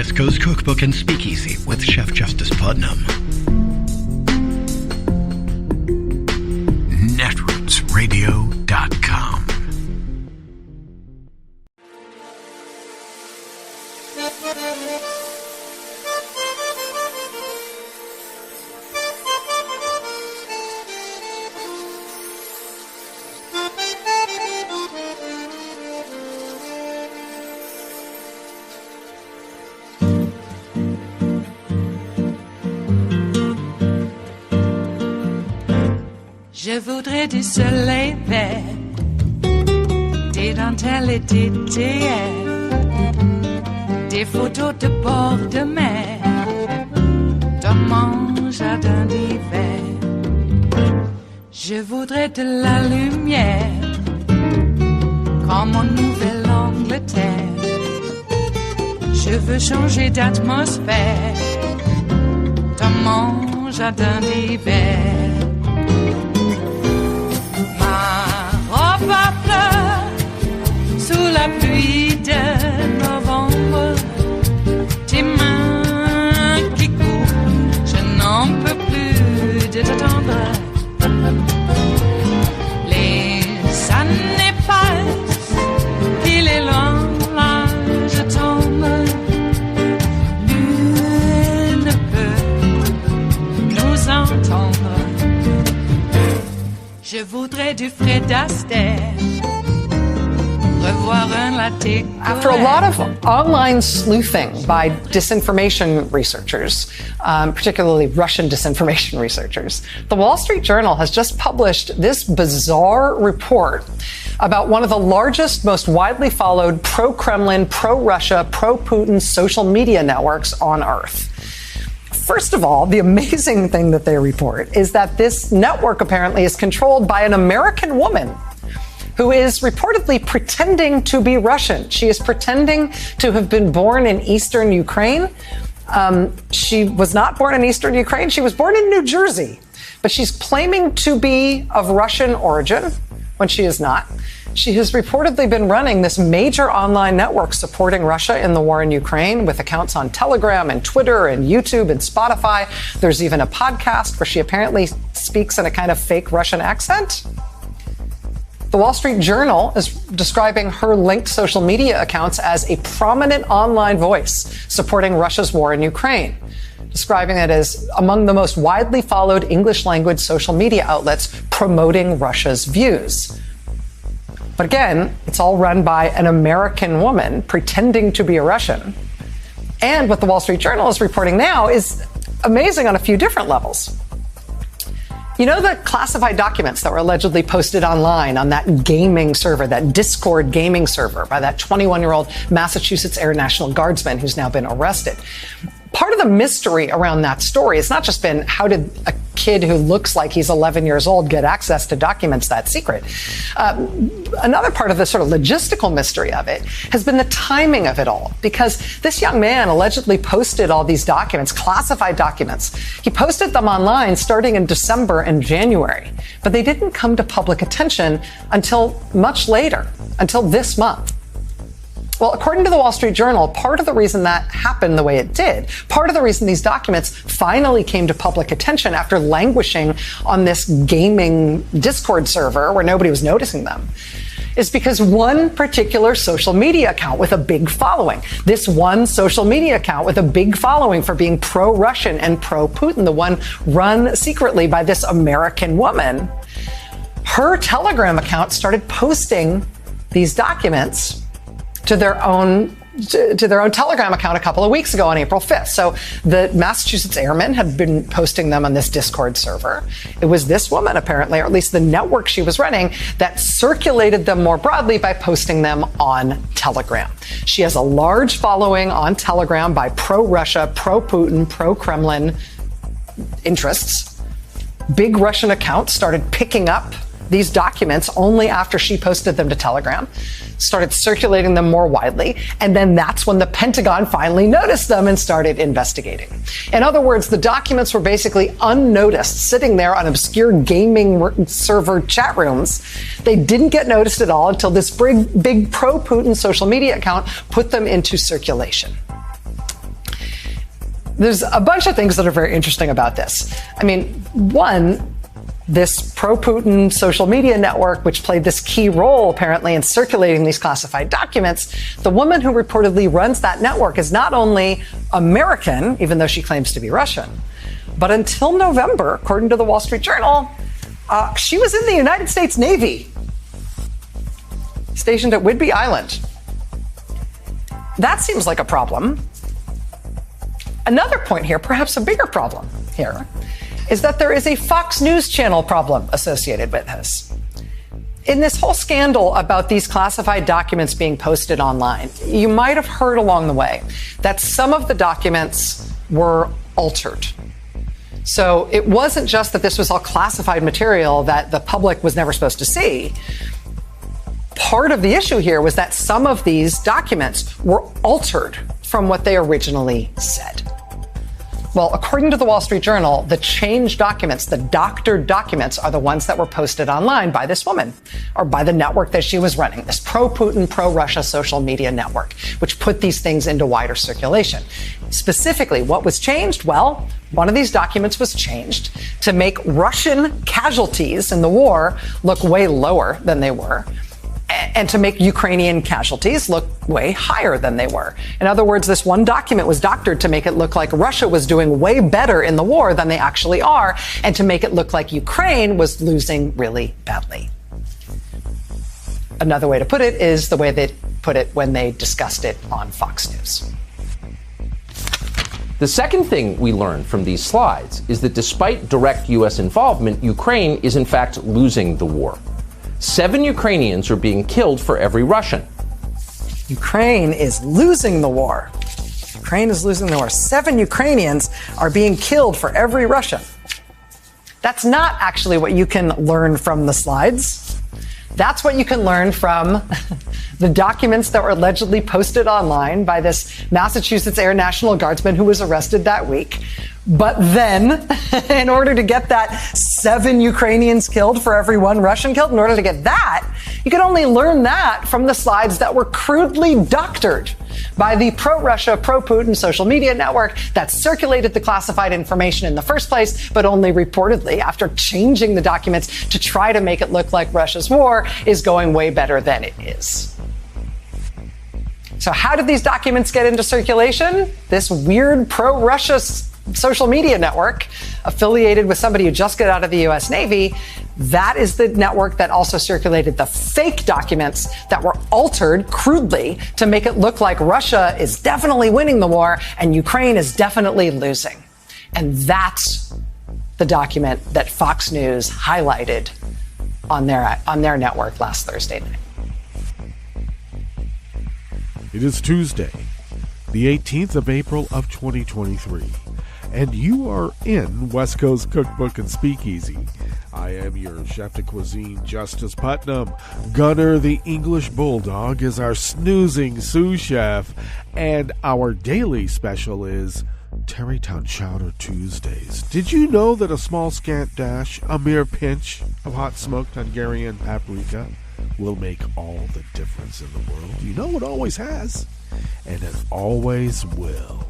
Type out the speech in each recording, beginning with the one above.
West Coast Cookbook and Speakeasy with Chef Justice Putnam. Netrootsradio.com. Je voudrais du soleil vert, des dentelles et des théières, des photos de bord de mer, dans mon jardin d'hiver. Je voudrais de la lumière, comme en Nouvelle-Angleterre. Je veux changer d'atmosphère, dans mon jardin d'hiver. Ma fleur sous la pluie de novembre, tes mains qui courent, je n'en peux plus de t'attendre. Les années passent, il est loin, là je tombe. Nul ne peut nous entendre. Je voudrais du Fred Astaire, revoir un latte. After a lot of online sleuthing by disinformation researchers, particularly Russian disinformation researchers, the Wall Street Journal has just published this bizarre report about one of the largest, most widely followed pro-Kremlin, pro-Russia, pro-Putin social media networks on Earth. First of all, the amazing thing that they report is that this network apparently is controlled by an American woman who is reportedly pretending to be Russian. She is pretending to have been born in eastern Ukraine. She was not born in eastern Ukraine. She was born in New Jersey, but she's claiming to be of Russian origin when she is not. She has reportedly been running this major online network supporting Russia in the war in Ukraine with accounts on Telegram and Twitter and YouTube and Spotify. There's even a podcast where she apparently speaks in a kind of fake Russian accent. The Wall Street Journal is describing her linked social media accounts as a prominent online voice supporting Russia's war in Ukraine, describing it as among the most widely followed English language social media outlets promoting Russia's views. But again, it's all run by an American woman pretending to be a Russian. And what the Wall Street Journal is reporting now is amazing on a few different levels. You know the classified documents that were allegedly posted online on that gaming server, that Discord gaming server by that 21-year-old Massachusetts Air National Guardsman who's now been arrested? Part of the mystery around that story has not just been how did a kid who looks like he's 11 years old get access to documents that secret. Another part of the sort of logistical mystery of it has been the timing of it all, because this young man allegedly posted all these documents, classified documents. He posted them online starting in December and January, but they didn't come to public attention until much later, until this month. Well, according to the Wall Street Journal, part of the reason that happened the way it did, part of the reason these documents finally came to public attention after languishing on this gaming Discord server where nobody was noticing them, is because one particular social media account with a big following, this one social media account with a big following for being pro-Russian and pro-Putin, the one run secretly by this American woman, her Telegram account started posting these documents to their own Telegram account a couple of weeks ago on April 5th. So the Massachusetts Airmen had been posting them on this Discord server. It was this woman, apparently, or at least the network she was running, that circulated them more broadly by posting them on Telegram. She has a large following on Telegram by pro-Russia, pro-Putin, pro-Kremlin interests. Big Russian accounts started picking up these documents only after she posted them to Telegram, started circulating them more widely, and then that's when the Pentagon finally noticed them and started investigating. In other words, the documents were basically unnoticed, sitting there on obscure gaming server chat rooms. They didn't get noticed at all until this big pro-Putin social media account put them into circulation. There's a bunch of things that are very interesting about this. I mean, one, this pro-Putin social media network, which played this key role apparently in circulating these classified documents, the woman who reportedly runs that network is not only American, even though she claims to be Russian, but until November, according to the Wall Street Journal, she was in the United States Navy, stationed at Whidbey Island. That seems like a problem. Another point here, perhaps a bigger problem here, is that there is a Fox News Channel problem associated with this. In this whole scandal about these classified documents being posted online, you might have heard along the way that some of the documents were altered. So it wasn't just that this was all classified material that the public was never supposed to see. Part of the issue here was that some of these documents were altered from what they originally said. Well, according to the Wall Street Journal, the changed documents, the doctored documents, are the ones that were posted online by this woman, or by the network that she was running, this pro-Putin, pro-Russia social media network, which put these things into wider circulation. Specifically, what was changed? Well, one of these documents was changed to make Russian casualties in the war look way lower than they were, and to make Ukrainian casualties look way higher than they were. In other words, this one document was doctored to make it look like Russia was doing way better in the war than they actually are, and to make it look like Ukraine was losing really badly. Another way to put it is the way they put it when they discussed it on Fox News. The second thing we learned from these slides is that despite direct U.S. involvement, Ukraine is in fact losing the war. 7 Ukrainians are being killed for every Russian. Ukraine is losing the war. Ukraine is losing the war. 7 Ukrainians are being killed for every Russian. That's not actually what you can learn from the slides. That's what you can learn from the documents that were allegedly posted online by this Massachusetts Air National Guardsman who was arrested that week. But then, in order to get that 7 Ukrainians killed for every 1 Russian killed, in order to get that, you can only learn that from the slides that were crudely doctored by the pro-Russia, pro-Putin social media network that circulated the classified information in the first place, but only reportedly, after changing the documents to try to make it look like Russia's war is going way better than it is. So how did these documents get into circulation? This weird pro-Russia social media network affiliated with somebody who just got out of the U.S. Navy, that is the network that also circulated the fake documents that were altered crudely to make it look like Russia is definitely winning the war and Ukraine is definitely losing. And that's the document that Fox News highlighted on their network last Thursday night. It is Tuesday, the 18th of April of 2023. And you are in West Coast Cookbook and Speakeasy. I am your chef de cuisine, Justice Putnam. Gunner the English Bulldog is our snoozing sous chef. And our daily special is Tarrytown Chowder Tuesdays. Did you know that a small scant dash, a mere pinch of hot smoked Hungarian paprika will make all the difference in the world? You know it always has. And it always will.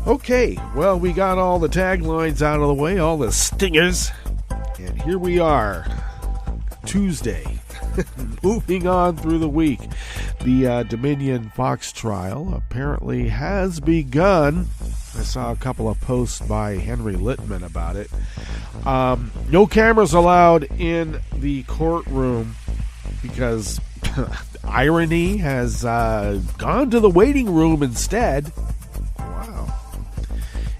Okay, well, we got all the taglines out of the way, all the stingers, and here we are, Tuesday, moving on through the week. The Dominion Fox trial apparently has begun. I saw a couple of posts by Henry Littman about it. No cameras allowed in the courtroom because irony has gone to the waiting room instead.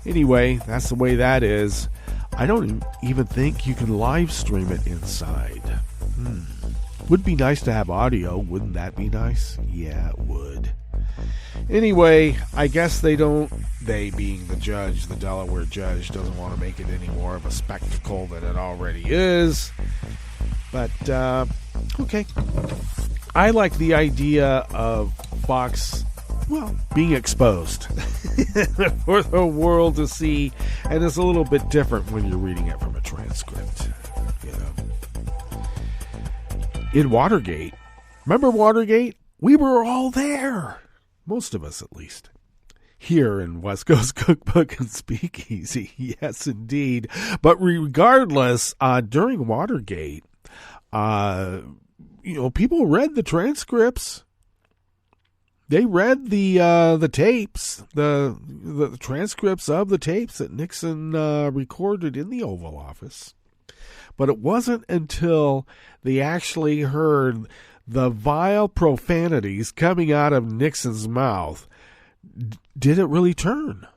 Anyway, that's the way that is. I don't even think you can live stream it inside. Would be nice to have audio. Wouldn't that be nice? Yeah, it would. Anyway, I guess they being the judge, the Delaware judge, doesn't want to make it any more of a spectacle than it already is. But, okay. I like the idea of Fox, being exposed for the world to see, and it's a little bit different when you're reading it from a transcript, In Watergate, remember Watergate? We were all there, most of us at least. here in West Coast Cookbook and Speakeasy. Yes, indeed. But regardless, during Watergate, people read the transcripts. They read the tapes, the transcripts of the tapes that Nixon recorded in the Oval Office. But it wasn't until they actually heard the vile profanities coming out of Nixon's mouth did it really turn.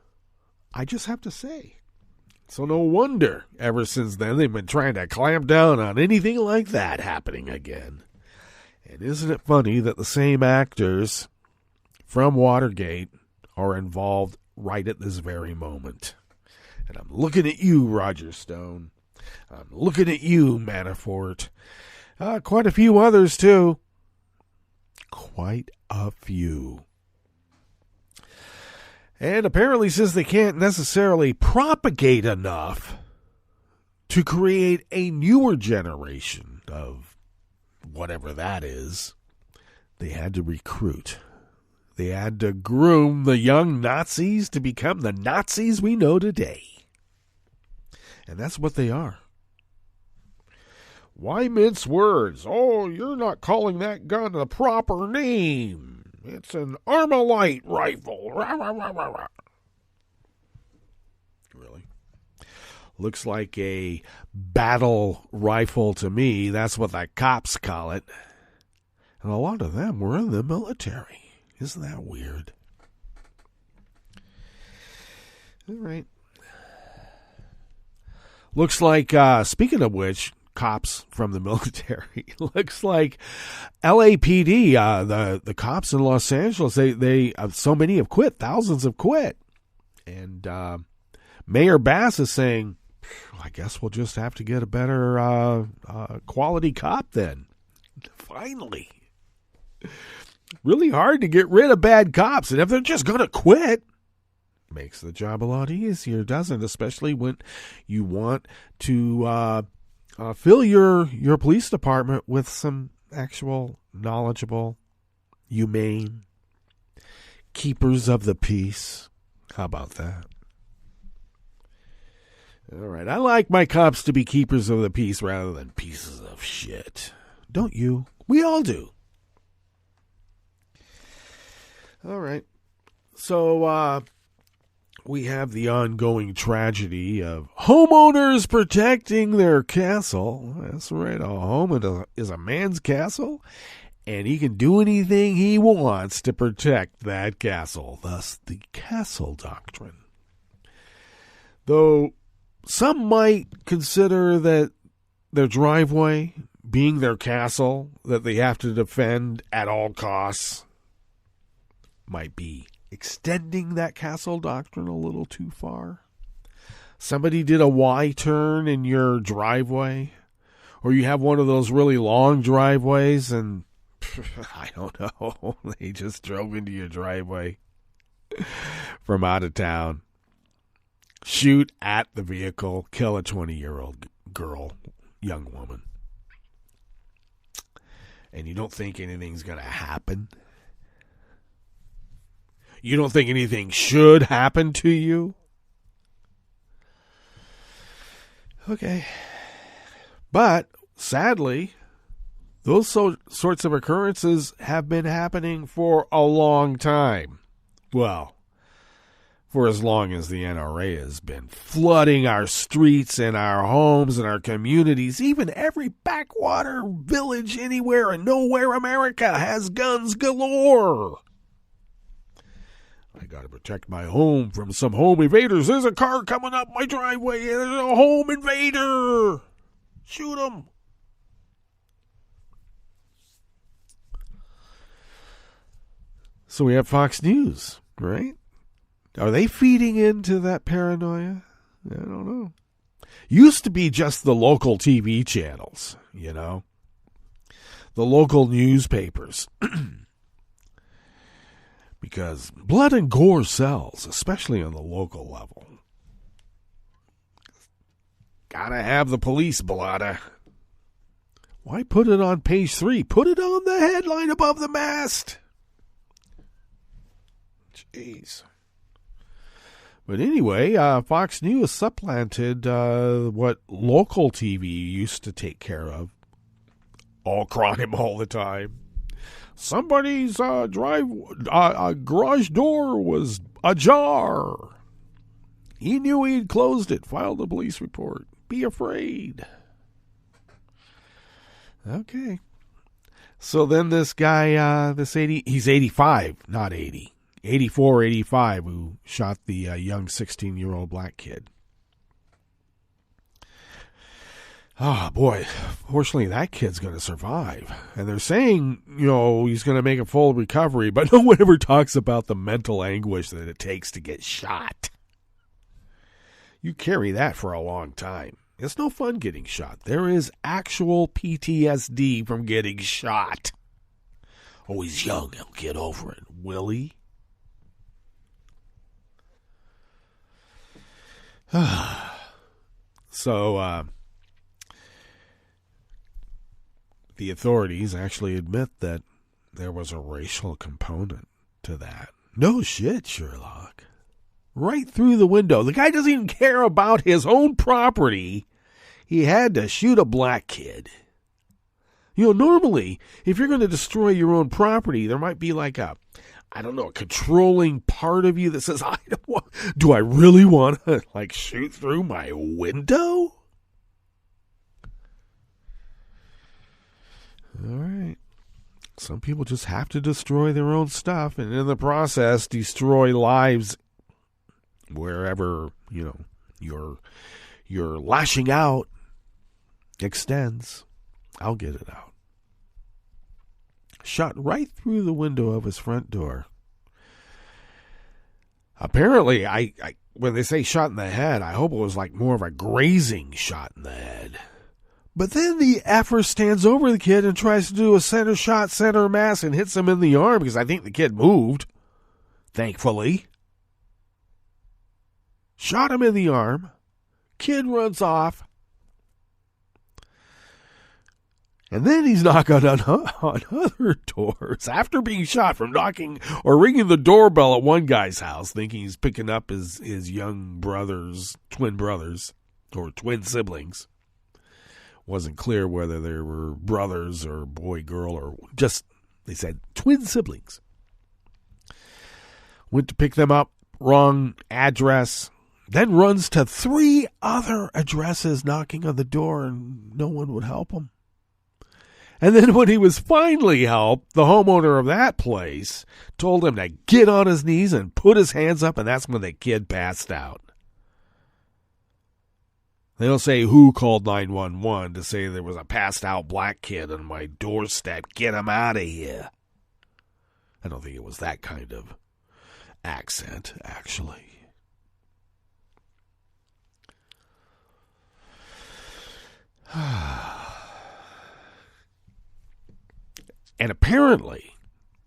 I just have to say. So no wonder ever since then they've been trying to clamp down on anything like that happening again. And isn't it funny that the same actors from Watergate are involved right at this very moment? And I'm looking at you, Roger Stone. I'm looking at you, Manafort. Quite a few others, too. Quite a few. And apparently, since they can't necessarily propagate enough to create a newer generation of whatever that is, they had to recruit. They had to groom the young Nazis to become the Nazis we know today. And that's what they are. Why mince words? Oh, you're not calling that gun the proper name. It's an Armalite rifle. Rah, rah, rah, rah, rah. Really? Looks like a battle rifle to me. That's what the cops call it. And a lot of them were in the military. Isn't that weird? All right. Looks like, speaking of which, cops from the military, looks like LAPD, the cops in Los Angeles, they so many have quit, thousands have quit. And Mayor Bass is saying, I guess we'll just have to get a better quality cop then. Finally. Really hard to get rid of bad cops, and if they're just going to quit, makes the job a lot easier, doesn't it? Especially when you want to fill your police department with some actual knowledgeable, humane keepers of the peace. How about that? All right, I like my cops to be keepers of the peace rather than pieces of shit. Don't you? We all do. All right. So, we have the ongoing tragedy of homeowners protecting their castle. That's right. A home is a man's castle, and he can do anything he wants to protect that castle. Thus, the castle doctrine. Though some might consider that their driveway being their castle that they have to defend at all costs might be extending that castle doctrine a little too far. Somebody did a Y-turn in your driveway, or you have one of those really long driveways and I don't know, they just drove into your driveway from out of town. Shoot at the vehicle, kill a 20-year-old girl, young woman. And you don't think anything's going to happen? You don't think anything should happen to you? Okay. But, sadly, those sorts of occurrences have been happening for a long time. Well, for as long as the NRA has been flooding our streets and our homes and our communities. Even every backwater village anywhere and nowhere America has guns galore. I got to protect my home from some home invaders. There's a car coming up my driveway. There's a home invader. Shoot him. So we have Fox News, right? Are they feeding into that paranoia? I don't know. Used to be just the local TV channels, you know. The local newspapers. Because blood and gore sells, especially on the local level. Gotta have the police blood. Why put it on page 3? Put it on the headline above the mast. Jeez. But anyway, Fox News supplanted what local TV used to take care of. All crime all the time. Somebody's garage door was ajar. He knew he'd closed it. Filed a police report. Be afraid. Okay. So then this guy, he's 85, not 80. 84, 85, who shot the young 16-year-old black kid. Oh, boy. Fortunately, that kid's going to survive. And they're saying, he's going to make a full recovery, but no one ever talks about the mental anguish that it takes to get shot. You carry that for a long time. It's no fun getting shot. There is actual PTSD from getting shot. Oh, he's young. He'll get over it. Will he? So, the authorities actually admit that there was a racial component to that. No shit, Sherlock. Right through the window. The guy doesn't even care about his own property. He had to shoot a black kid. Normally, if you're going to destroy your own property, there might be like a controlling part of you that says, do I really want to, shoot through my window? All right. Some people just have to destroy their own stuff, and in the process, destroy lives wherever, your lashing out extends. I'll get it out. Shot right through the window of his front door. Apparently, when they say shot in the head, I hope it was more of a grazing shot in the head. But then the effer stands over the kid and tries to do a center shot, center mass, and hits him in the arm because I think the kid moved. Thankfully. Shot him in the arm. Kid runs off. And then he's knocking on other doors after being shot from knocking or ringing the doorbell at one guy's house, thinking he's picking up his young twin brothers, or twin siblings. Wasn't clear whether they were brothers or boy, girl, or just, they said, twin siblings. Went to pick them up, wrong address, then runs to 3 other addresses knocking on the door, and no one would help him. And then when he was finally helped, the homeowner of that place told him to get on his knees and put his hands up, and that's when the kid passed out. They don't say who called 911 to say there was a passed out black kid on my doorstep. Get him out of here. I don't think it was that kind of accent, actually. And apparently,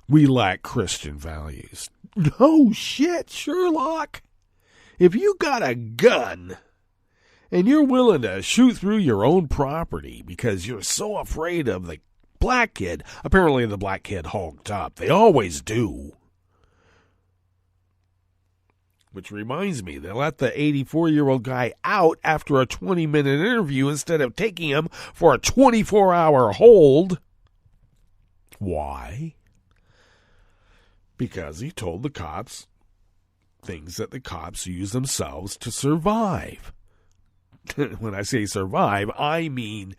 we lack Christian values. No shit, Sherlock. If you got a gun and you're willing to shoot through your own property because you're so afraid of the black kid, apparently the black kid hulked up. They always do. Which reminds me, they let the 84-year-old guy out after a 20-minute interview instead of taking him for a 24-hour hold. Why? Because he told the cops things that the cops use themselves to survive. When I say survive, I mean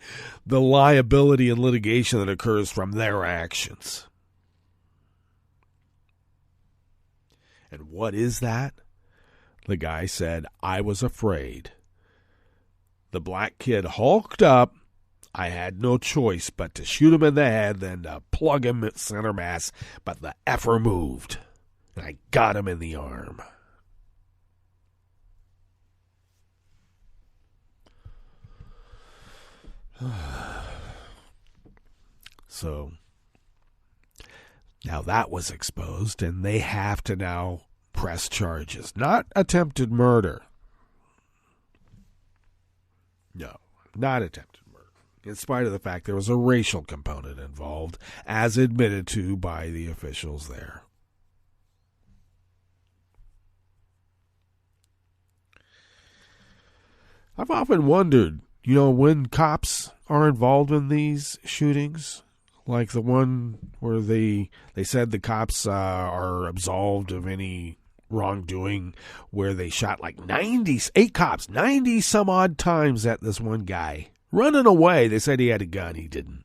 the liability and litigation that occurs from their actions. And what is that? The guy said, I was afraid. The black kid hulked up. I had no choice but to shoot him in the head, then to plug him at center mass, but the effer moved, and I got him in the arm. So, now that was exposed, and they have to now press charges. Not attempted murder. No, not attempted murder. In spite of the fact there was a racial component involved, as admitted to by the officials there. I've often wondered, when cops are involved in these shootings, like the one where they said the cops are absolved of any wrongdoing, where they shot like 8 cops, 90 some odd times at this one guy. Running away. They said he had a gun. He didn't.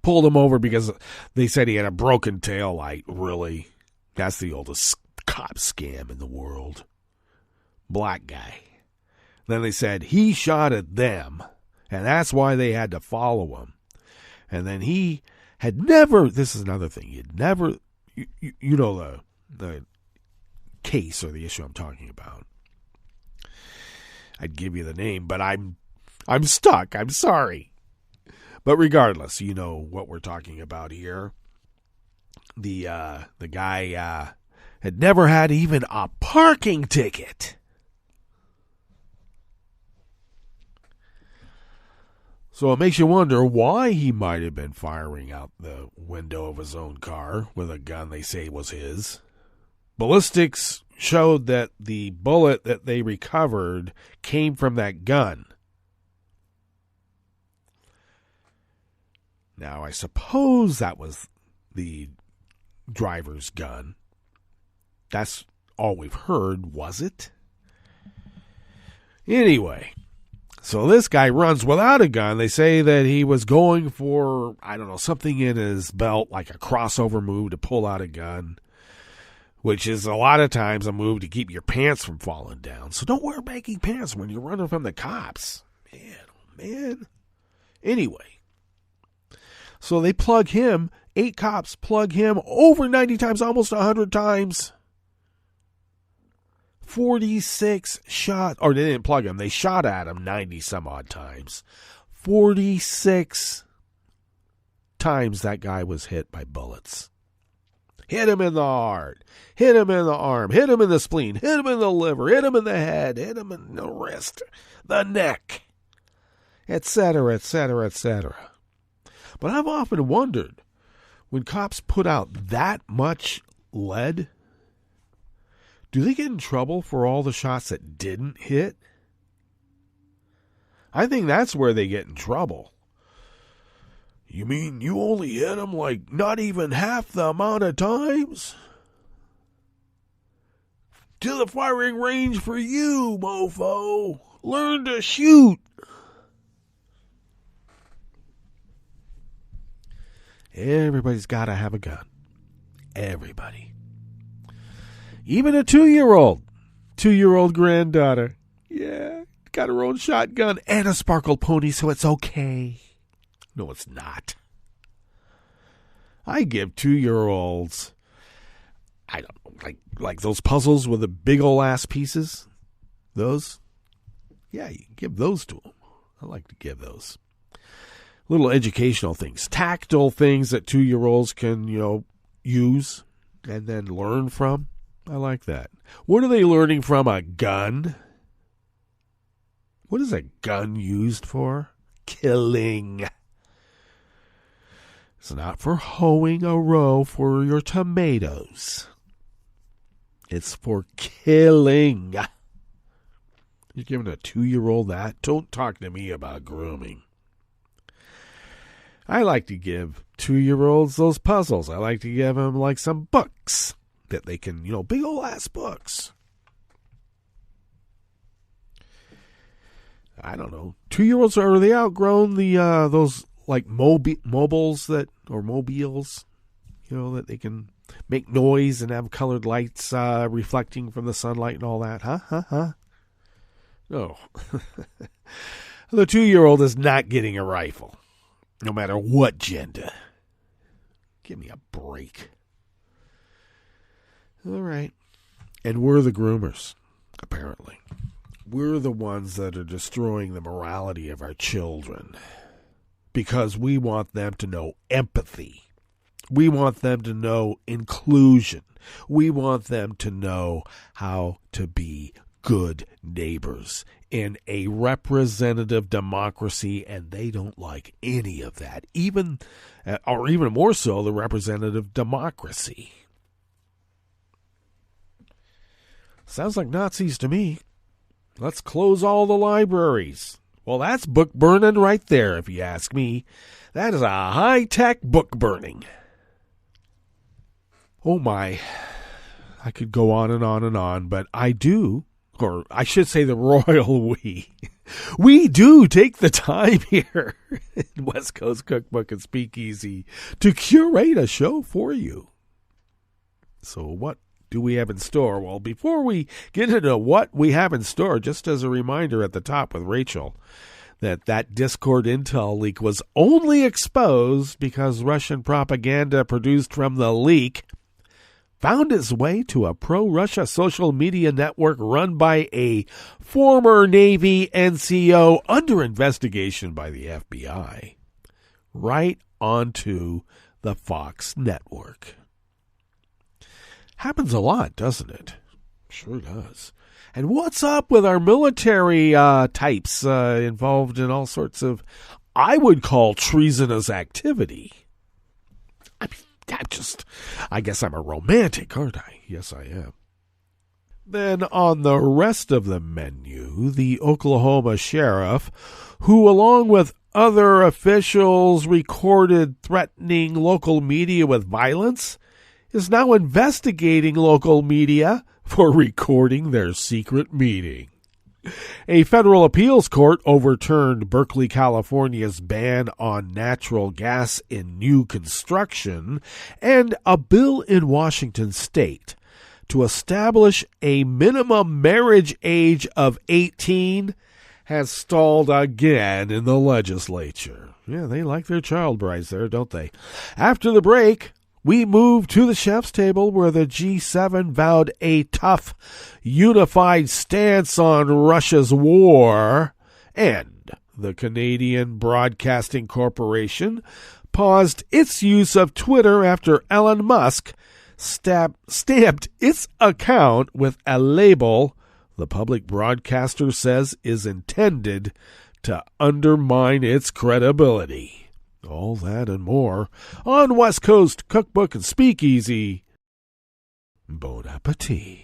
Pulled him over because they said he had a broken taillight. Really? That's the oldest cop scam in the world. Black guy. Then they said he shot at them, and that's why they had to follow him. And then he had never, this is another thing, he'd never, you know the case or the issue I'm talking about. I'd give you the name, but I'm stuck. I'm sorry. But regardless, you know what we're talking about here. The guy had never had even a parking ticket. So it makes you wonder why he might have been firing out the window of his own car with a gun they say was his. Ballistics showed that the bullet that they recovered came from that gun. Now, I suppose that was the driver's gun. That's all we've heard, was it? Anyway, so this guy runs without a gun. They say that he was going for, something in his belt, like a crossover move to pull out a gun, which is a lot of times a move to keep your pants from falling down. So don't wear baggy pants when you're running from the cops. Man. Anyway, so they plug him, 8 cops plug him over 90 times, almost 100 times. 46 shots, or they didn't plug him, they shot at him 90 some odd times. 46 times that guy was hit by bullets. Hit him in the heart, hit him in the arm, hit him in the spleen, hit him in the liver, hit him in the head, hit him in the wrist, the neck, etc., etc., etc. But I've often wondered, when cops put out that much lead, do they get in trouble for all the shots that didn't hit? I think that's where they get in trouble. You mean you only hit them like not even half the amount of times? To the firing range for you, mofo. Learn to shoot. Everybody's got to have a gun. Everybody. Even a 2-year-old. 2-year-old granddaughter. Yeah, got her own shotgun and a sparkle pony, so it's okay. No, it's not. I give 2-year-olds, I don't know, like those puzzles with the big ol' ass pieces. Those? Yeah, you give those to them. I like to give those. Little educational things. Tactile things that 2-year-olds can, use and then learn from. I like that. What are they learning from? A gun? What is a gun used for? Killing. It's not for hoeing a row for your tomatoes. It's for killing. You're giving a 2-year-old that? Don't talk to me about grooming. I like to give 2-year-olds those puzzles. I like to give them like some books that they can, big old ass books. I don't know. 2-year-olds, are they outgrown the those like mobiles that they can make noise and have colored lights reflecting from the sunlight and all that? Huh? No. The 2-year-old is not getting a rifle, no matter what gender. Give me a break. All right. And we're the groomers, apparently. We're the ones that are destroying the morality of our children because we want them to know empathy. We want them to know inclusion. We want them to know how to be good neighbors in a representative democracy, and they don't like any of that, even more so the representative democracy. Sounds like Nazis to me. Let's close all the libraries. Well, that's book burning right there, if you ask me. That is a high-tech book burning. Oh my, I could go on and on and on, but I do, or I should say the royal we do take the time here in West Coast Cookbook and Speakeasy to curate a show for you. So what do we have in store? Well, before we get into what we have in store, just as a reminder at the top with Rachel, that Discord intel leak was only exposed because Russian propaganda produced from the leak found its way to a pro-Russia social media network run by a former Navy NCO under investigation by the FBI, right onto the Fox network. Happens a lot, doesn't it? Sure does. And what's up with our military types involved in all sorts of, I would call, treasonous activity? I guess I'm a romantic, aren't I? Yes, I am. Then on the rest of the menu, the Oklahoma sheriff, who along with other officials recorded threatening local media with violence, is now investigating local media for recording their secret meeting. A federal appeals court overturned Berkeley, California's ban on natural gas in new construction, and a bill in Washington state to establish a minimum marriage age of 18 has stalled again in the legislature. Yeah, they like their child brides there, don't they? After the break, we move to the chef's table where the G7 vowed a tough, unified stance on Russia's war, and the Canadian Broadcasting Corporation paused its use of Twitter after Elon Musk stamped its account with a label the public broadcaster says is intended to undermine its credibility. All that and more on West Coast Cookbook and Speakeasy. Bon appetit.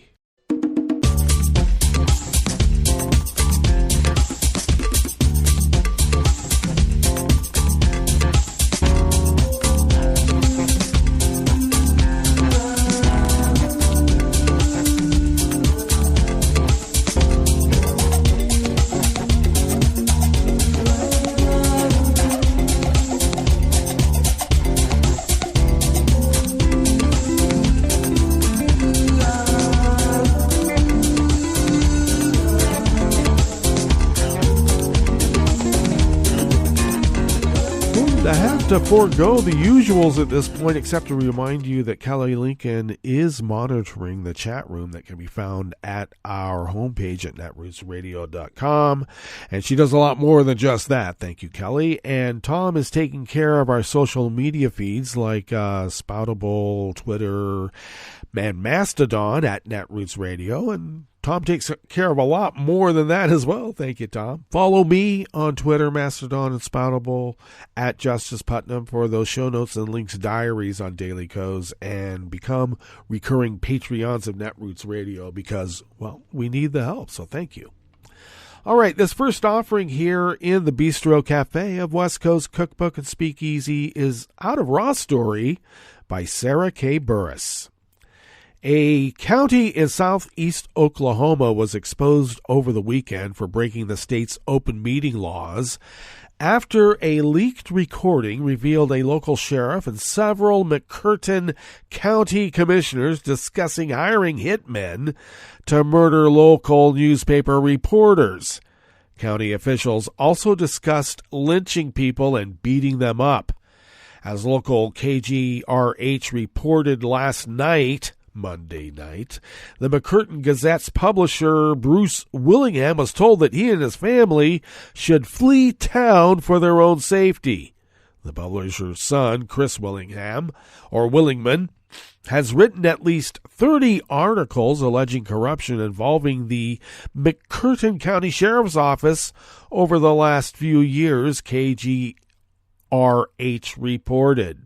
To forego the usuals at this point, except to remind you that Kelly Lincoln is monitoring the chat room that can be found at our homepage at netrootsradio.com, and she does a lot more than just that. Thank you, Kelly. And Tom is taking care of our social media feeds like Spoutable, Twitter, and Mastodon at Netroots Radio, and Tom takes care of a lot more than that as well. Thank you, Tom. Follow me on Twitter, Mastodon, and Spoutable at Justice Putnam for those show notes and links diaries on Daily Co's, and become recurring Patreons of Netroots Radio because, well, we need the help, so thank you. All right, this first offering here in the Bistro Cafe of West Coast Cookbook and Speakeasy is out of Raw Story by Sarah K. Burris. A county in southeast Oklahoma was exposed over the weekend for breaking the state's open meeting laws after a leaked recording revealed a local sheriff and several McCurtain County commissioners discussing hiring hitmen to murder local newspaper reporters. County officials also discussed lynching people and beating them up. As local KGRH reported last night, Monday night, the McCurtain Gazette's publisher, Bruce Willingham, was told that he and his family should flee town for their own safety. The publisher's son, Chris Willingman, has written at least 30 articles alleging corruption involving the McCurtain County Sheriff's Office over the last few years, KGRH reported.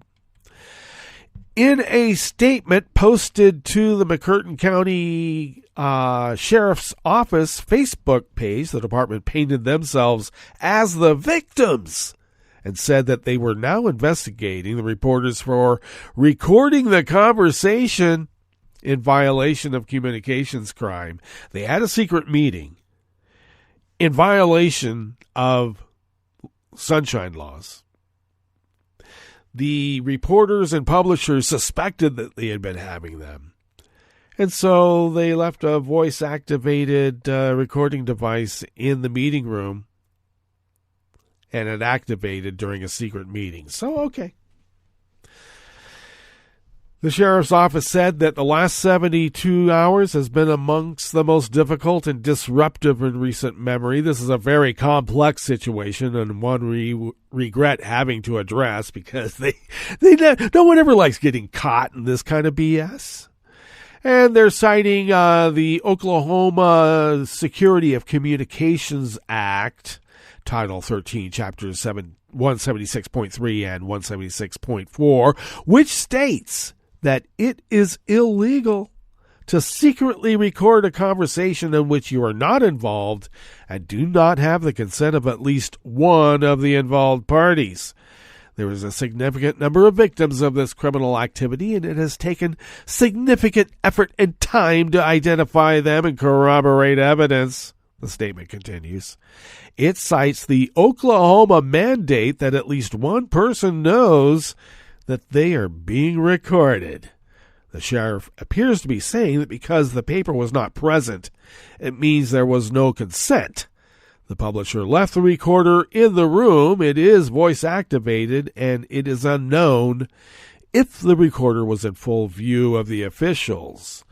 In a statement posted to the McCurtain County Sheriff's Office Facebook page, the department painted themselves as the victims and said that they were now investigating the reporters for recording the conversation in violation of communications crime. They had a secret meeting in violation of sunshine laws. The reporters and publishers suspected that they had been having them. And so they left a voice-activated recording device in the meeting room, and it activated during a secret meeting. So, okay. The sheriff's office said that the last 72 hours has been amongst the most difficult and disruptive in recent memory. This is a very complex situation and one we regret having to address because no one ever likes getting caught in this kind of BS. And they're citing the Oklahoma Security of Communications Act, Title 13, Chapters 176.3 and 176.4, which states that it is illegal to secretly record a conversation in which you are not involved and do not have the consent of at least one of the involved parties. There is a significant number of victims of this criminal activity, and it has taken significant effort and time to identify them and corroborate evidence. The statement continues. It cites the Oklahoma mandate that at least one person knows that they are being recorded. The sheriff appears to be saying that because the paper was not present, it means there was no consent. The publisher left the recorder in the room. It is voice activated, and it is unknown if the recorder was in full view of the officials.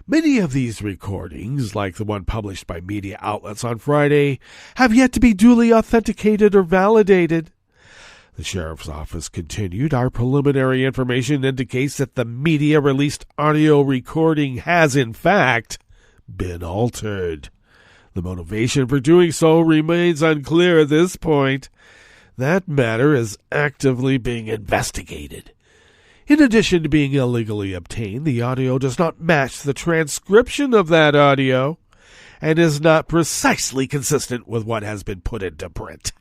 Many of these recordings, like the one published by media outlets on Friday, have yet to be duly authenticated or validated. The sheriff's office continued, our preliminary information indicates that the media-released audio recording has, in fact, been altered. The motivation for doing so remains unclear at this point. That matter is actively being investigated. In addition to being illegally obtained, the audio does not match the transcription of that audio and is not precisely consistent with what has been put into print.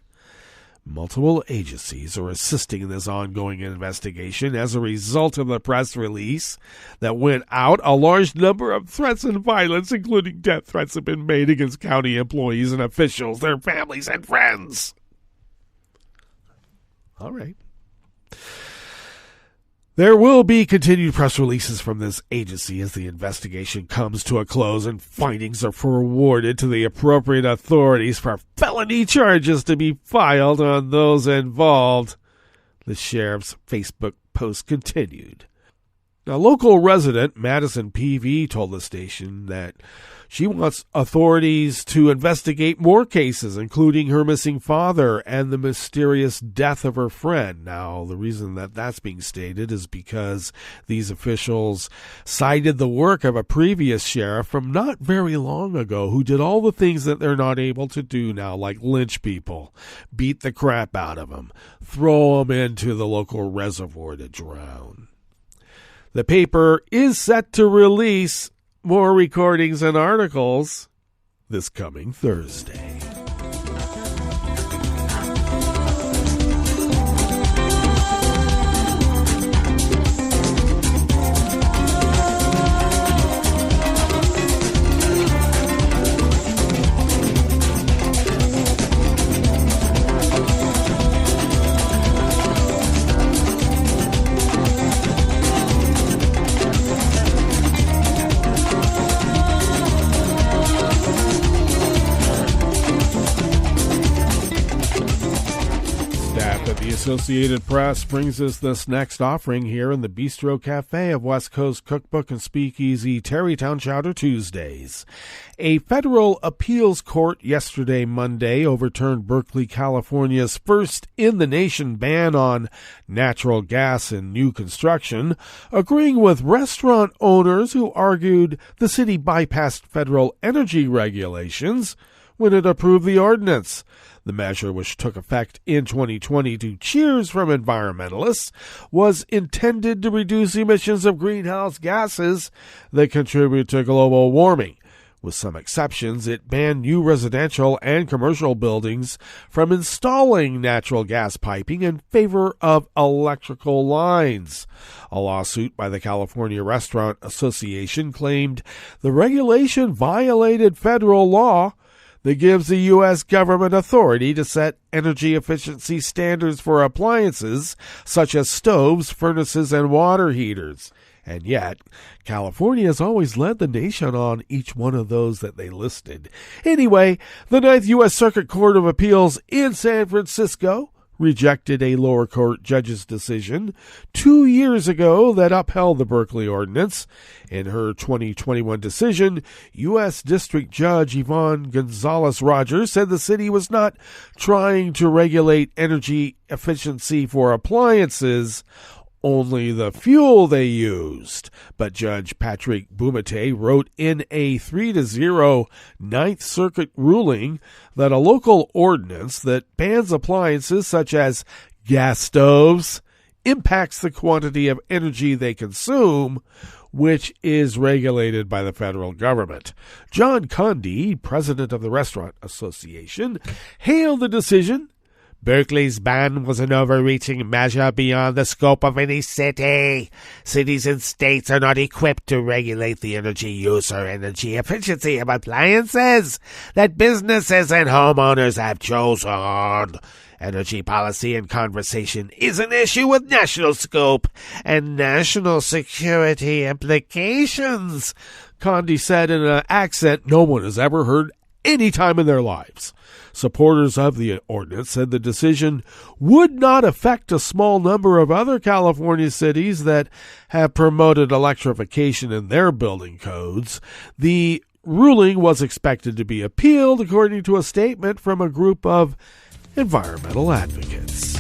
Multiple agencies are assisting in this ongoing investigation. As a result of the press release that went out, a large number of threats and violence, including death threats, have been made against county employees and officials, their families, and friends. All right. There will be continued press releases from this agency as the investigation comes to a close and findings are forwarded to the appropriate authorities for felony charges to be filed on those involved. The sheriff's Facebook post continued. A local resident, Madison PV, told the station that she wants authorities to investigate more cases, including her missing father and the mysterious death of her friend. Now, the reason that that's being stated is because these officials cited the work of a previous sheriff from not very long ago who did all the things that they're not able to do now, like lynch people, beat the crap out of them, throw them into the local reservoir to drown. The paper is set to release more recordings and articles this coming Thursday. Associated Press brings us this next offering here in the Bistro Cafe of West Coast Cookbook and Speakeasy Tarrytown Chowder Tuesdays. A federal appeals court yesterday, Monday, overturned Berkeley, California's first-in-the-nation ban on natural gas in new construction, agreeing with restaurant owners who argued the city bypassed federal energy regulations when it approved the ordinance. The measure, which took effect in 2020 to cheers from environmentalists, was intended to reduce emissions of greenhouse gases that contribute to global warming. With some exceptions, it banned new residential and commercial buildings from installing natural gas piping in favor of electrical lines. A lawsuit by the California Restaurant Association claimed the regulation violated federal law that gives the U.S. government authority to set energy efficiency standards for appliances such as stoves, furnaces, and water heaters. And yet, California has always led the nation on each one of those that they listed. Anyway, the Ninth U.S. Circuit Court of Appeals in San Francisco rejected a lower court judge's decision 2 years ago that upheld the Berkeley Ordinance. In her 2021 decision, U.S. District Judge Yvonne Gonzalez-Rogers said the city was not trying to regulate energy efficiency for appliances, only the fuel they used. But Judge Patrick Bumate wrote in a 3-0 Ninth Circuit ruling that a local ordinance that bans appliances such as gas stoves impacts the quantity of energy they consume, which is regulated by the federal government. John Conde, president of the Restaurant Association, hailed the decision. Berkeley's ban was an overreaching measure beyond the scope of any city. Cities and states are not equipped to regulate the energy use or energy efficiency of appliances that businesses and homeowners have chosen. Energy policy and conversation is an issue with national scope and national security implications, Conde said in an accent no one has ever heard any time in their lives. Supporters of the ordinance said the decision would not affect a small number of other California cities that have promoted electrification in their building codes. The ruling was expected to be appealed, according to a statement from a group of environmental advocates.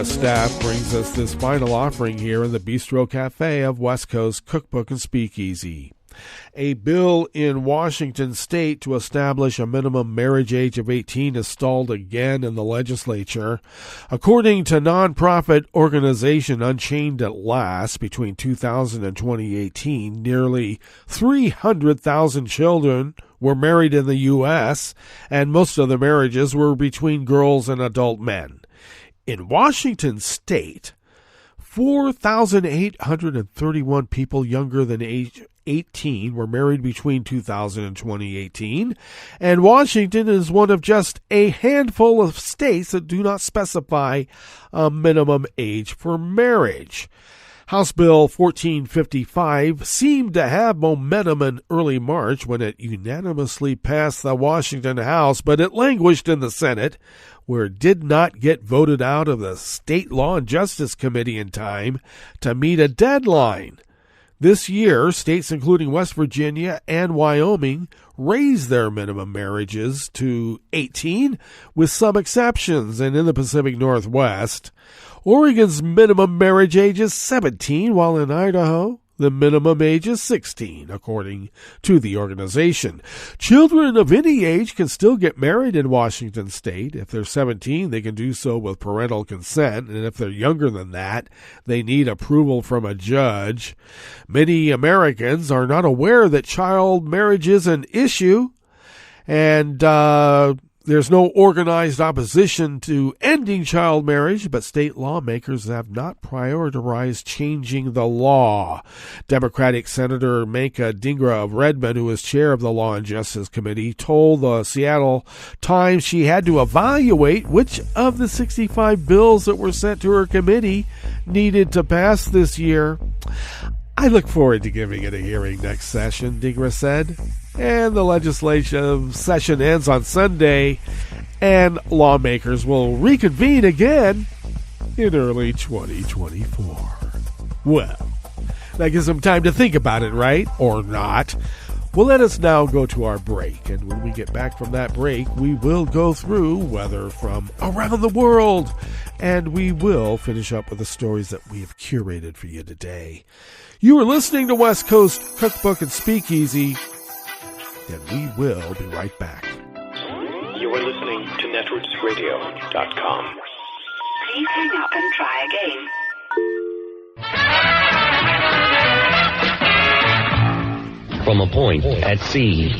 Staff brings us this final offering here in the Bistro Cafe of West Coast Cookbook and Speakeasy. A bill in Washington state to establish a minimum marriage age of 18 is stalled again in the legislature. According to nonprofit organization Unchained at Last, between 2000 and 2018, nearly 300,000 children were married in the U.S., and most of the marriages were between girls and adult men. In Washington state, 4,831 people younger than age 18 were married between 2000 and 2018, and Washington is one of just a handful of states that do not specify a minimum age for marriage. House Bill 1455 seemed to have momentum in early March when it unanimously passed the Washington House, but it languished in the Senate, where it did not get voted out of the State Law and Justice Committee in time to meet a deadline. This year, states including West Virginia and Wyoming raised their minimum marriages to 18, with some exceptions, and in the Pacific Northwest, Oregon's minimum marriage age is 17, while in Idaho, the minimum age is 16, according to the organization. Children of any age can still get married in Washington state. If they're 17, they can do so with parental consent, and if they're younger than that, they need approval from a judge. Many Americans are not aware that child marriage is an issue, and There's no organized opposition to ending child marriage, but state lawmakers have not prioritized changing the law. Democratic Senator Menka Dhingra of Redmond, who is chair of the Law and Justice Committee, told the Seattle Times she had to evaluate which of the 65 bills that were sent to her committee needed to pass this year. I look forward to giving it a hearing next session, Dhingra said. And the legislative session ends on Sunday, and lawmakers will reconvene again in early 2024. Well, that gives them time to think about it, right? Or not. Well, let us now go to our break, and when we get back from that break, we will go through weather from around the world, and we will finish up with the stories that we have curated for you today. You are listening to West Coast Cookbook and Speakeasy, and we will be right back. You are listening to netrootsradio.com. Please hang up and try again. From a point at sea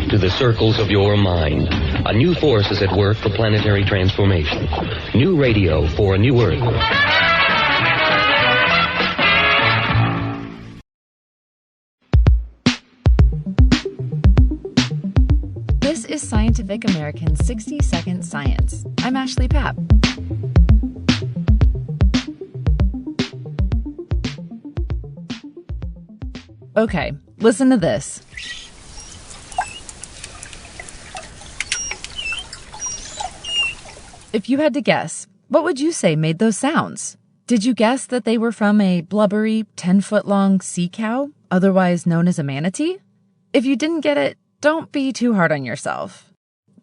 to the circles of your mind, a new force is at work for planetary transformation. New radio for a new Earth. This is Scientific American's 60-Second Science. I'm Ashley Papp. Okay, listen to this. If you had to guess, what would you say made those sounds? Did you guess that they were from a blubbery, 10-foot-long sea cow, otherwise known as a manatee? If you didn't get it, don't be too hard on yourself.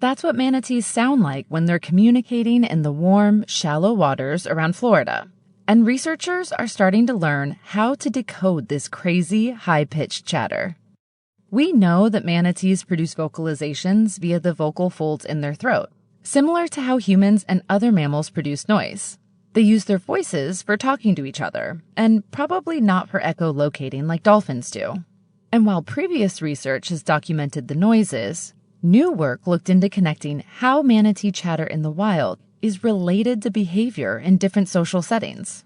That's what manatees sound like when they're communicating in the warm, shallow waters around Florida. And researchers are starting to learn how to decode this crazy, high-pitched chatter. We know that manatees produce vocalizations via the vocal folds in their throat, similar to how humans and other mammals produce noise. They use their voices for talking to each other, and probably not for echolocating like dolphins do. And while previous research has documented the noises, new work looked into connecting how manatee chatter in the wild is related to behavior in different social settings.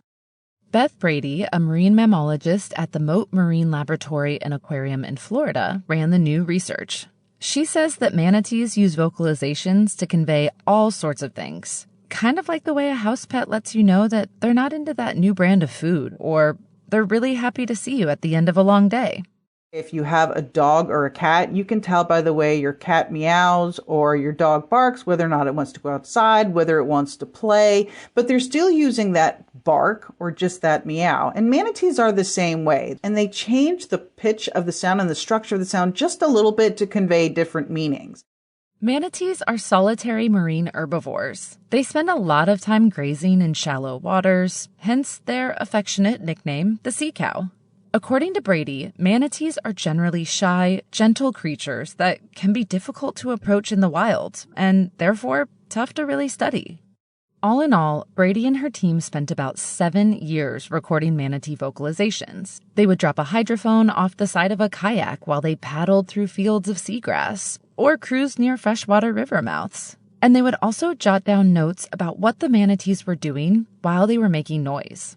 Beth Brady, a marine mammologist at the Mote Marine Laboratory and Aquarium in Florida, ran the new research. She says that manatees use vocalizations to convey all sorts of things, kind of like the way a house pet lets you know that they're not into that new brand of food, or they're really happy to see you at the end of a long day. If you have a dog or a cat, you can tell by the way your cat meows or your dog barks whether or not it wants to go outside, whether it wants to play, but they're still using that bark or just that meow. And manatees are the same way, and they change the pitch of the sound and the structure of the sound just a little bit to convey different meanings. Manatees are solitary marine herbivores. They spend a lot of time grazing in shallow waters, hence their affectionate nickname, the sea cow. According to Brady, manatees are generally shy, gentle creatures that can be difficult to approach in the wild, and therefore tough to really study. All in all, Brady and her team spent about 7 years recording manatee vocalizations. They would drop a hydrophone off the side of a kayak while they paddled through fields of seagrass or cruised near freshwater river mouths. And they would also jot down notes about what the manatees were doing while they were making noise.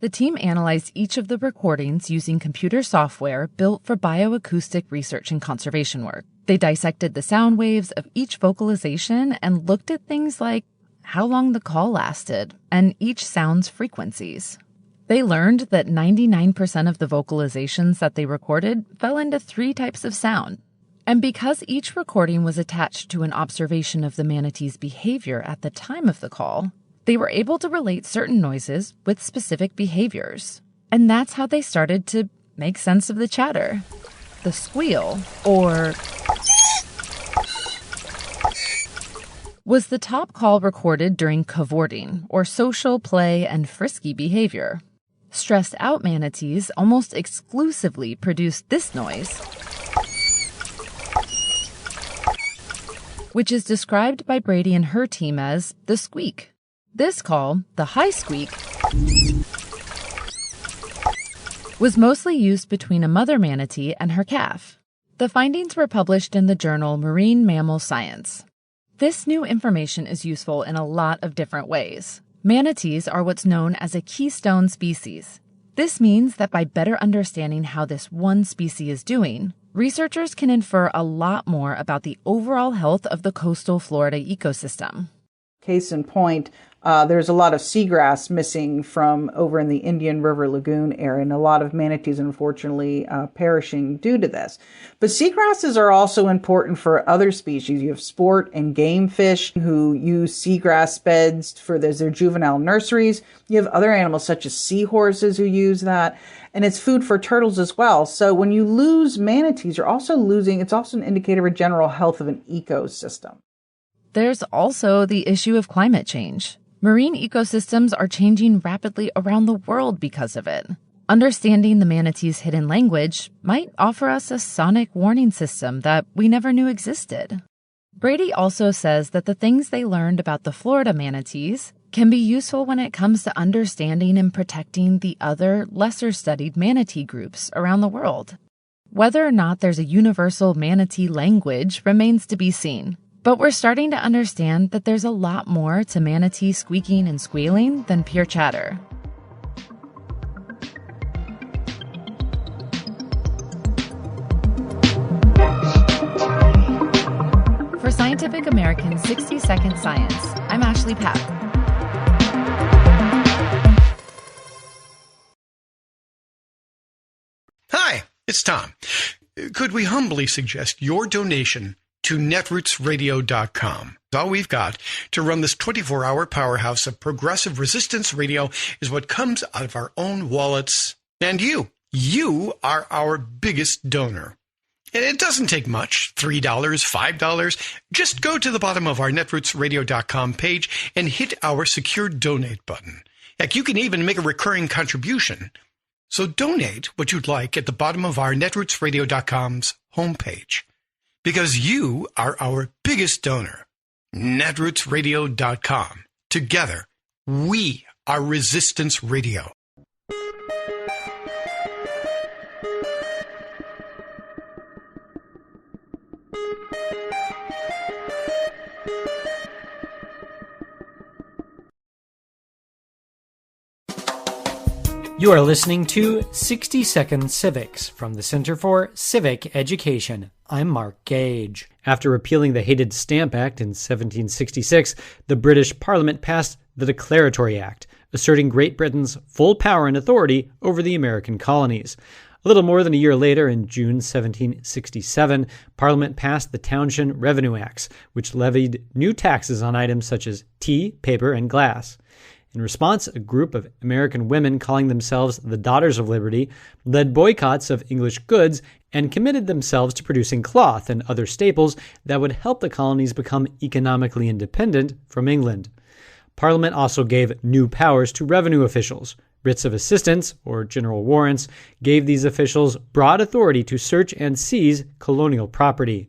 The team analyzed each of the recordings using computer software built for bioacoustic research and conservation work. They dissected the sound waves of each vocalization and looked at things like how long the call lasted and each sound's frequencies. They learned that 99% of the vocalizations that they recorded fell into 3 types of sound. And because each recording was attached to an observation of the manatee's behavior at the time of the call, they were able to relate certain noises with specific behaviors. And that's how they started to make sense of the chatter. The squeal, or was the top call recorded during cavorting, or social play and frisky behavior. Stressed out manatees almost exclusively produced this noise, which is described by Brady and her team as the squeak. This call, the high squeak, was mostly used between a mother manatee and her calf. The findings were published in the journal Marine Mammal Science. This new information is useful in a lot of different ways. Manatees are what's known as a keystone species. This means that by better understanding how this one species is doing, researchers can infer a lot more about the overall health of the coastal Florida ecosystem. Case in point, there's a lot of seagrass missing from over in the Indian River Lagoon area, and a lot of manatees, unfortunately, perishing due to this. But seagrasses are also important for other species. You have sport and game fish who use seagrass beds for their juvenile nurseries. You have other animals such as seahorses who use that, and it's food for turtles as well. So when you lose manatees, you're also losing, it's also an indicator of general health of an ecosystem. There's also the issue of climate change. Marine ecosystems are changing rapidly around the world because of it. Understanding the manatee's hidden language might offer us a sonic warning system that we never knew existed. Brady also says that the things they learned about the Florida manatees can be useful when it comes to understanding and protecting the other, lesser-studied manatee groups around the world. Whether or not there's a universal manatee language remains to be seen. But we're starting to understand that there's a lot more to manatee squeaking and squealing than pure chatter. For Scientific American's 60-Second Science, I'm Ashley Papp. Hi, it's Tom. Could we humbly suggest your donation to netrootsradio.com? All we've got to run this 24-hour powerhouse of progressive resistance radio is what comes out of our own wallets. And you are our biggest donor. And it doesn't take much, $3, $5. Just go to the bottom of our netrootsradio.com page and hit our secure donate button. Heck, you can even make a recurring contribution. So donate what you'd like at the bottom of our netrootsradio.com's homepage. Because you are our biggest donor. netrootsradio.com. Together, we are Resistance Radio. You are listening to 60 Second Civics from the Center for Civic Education. I'm Mark Gage. After repealing the Hated Stamp Act in 1766, the British Parliament passed the Declaratory Act, asserting Great Britain's full power and authority over the American colonies. A little more than a year later, in June 1767, Parliament passed the Townshend Revenue Acts, which levied new taxes on items such as tea, paper, and glass. In response, a group of American women calling themselves the Daughters of Liberty led boycotts of English goods and committed themselves to producing cloth and other staples that would help the colonies become economically independent from England. Parliament also gave new powers to revenue officials. Writs of assistance, or general warrants, gave these officials broad authority to search and seize colonial property.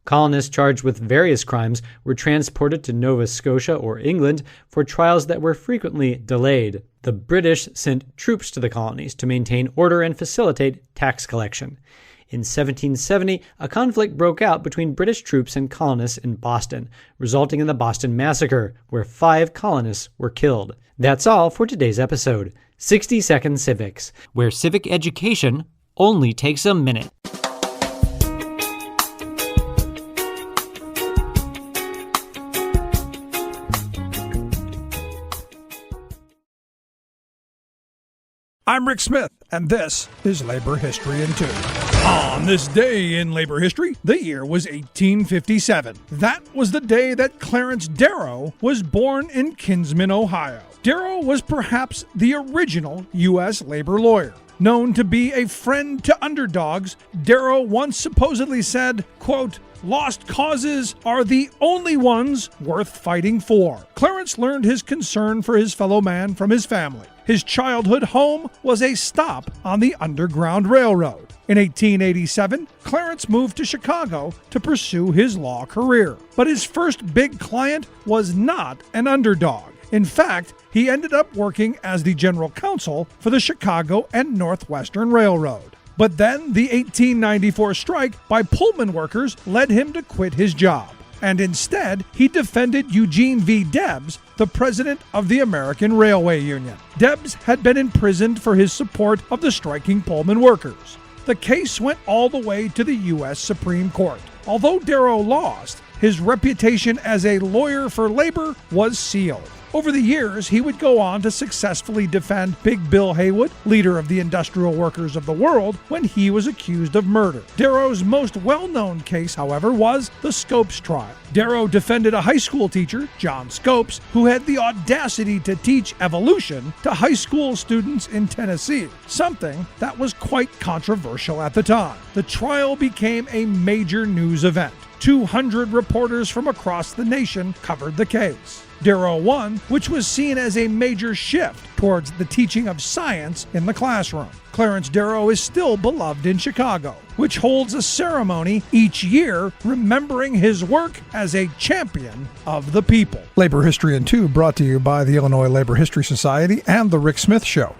Colonists charged with various crimes were transported to Nova Scotia or England for trials that were frequently delayed. The British sent troops to the colonies to maintain order and facilitate tax collection. In 1770, a conflict broke out between British troops and colonists in Boston, resulting in the Boston Massacre, where 5 colonists were killed. That's all for today's episode, 60 Second Civics, where civic education only takes a minute. I'm Rick Smith, and this is Labor History in 2. On this day in labor history, the year was 1857. That was the day that Clarence Darrow was born in Kinsman, Ohio. Darrow was perhaps the original U.S. labor lawyer. Known to be a friend to underdogs, Darrow once supposedly said, quote, "Lost causes are the only ones worth fighting for." Clarence learned his concern for his fellow man from his family. His childhood home was a stop on the Underground Railroad. In 1887, Clarence moved to Chicago to pursue his law career. But his first big client was not an underdog. In fact, he ended up working as the general counsel for the Chicago and Northwestern Railroad. But then the 1894 strike by Pullman workers led him to quit his job. and instead he defended Eugene V. Debs, the president of the American Railway Union. Debs had been imprisoned for his support of the striking Pullman workers. The case went all the way to the U.S. Supreme Court. Although Darrow lost, his reputation as a lawyer for labor was sealed. Over the years, he would go on to successfully defend Big Bill Haywood, leader of the industrial workers of the world, when he was accused of murder. Darrow's most well-known case, however, was the Scopes trial. Darrow defended a high school teacher, John Scopes, who had the audacity to teach evolution to high school students in Tennessee, something that was quite controversial at the time. The trial became a major news event. 200 reporters from across the nation covered the case. Darrow won, which was seen as a major shift towards the teaching of science in the classroom. Clarence Darrow is still beloved in Chicago, which holds a ceremony each year remembering his work as a champion of the people. Labor History in 2 brought to you by the Illinois Labor History Society and The Rick Smith Show.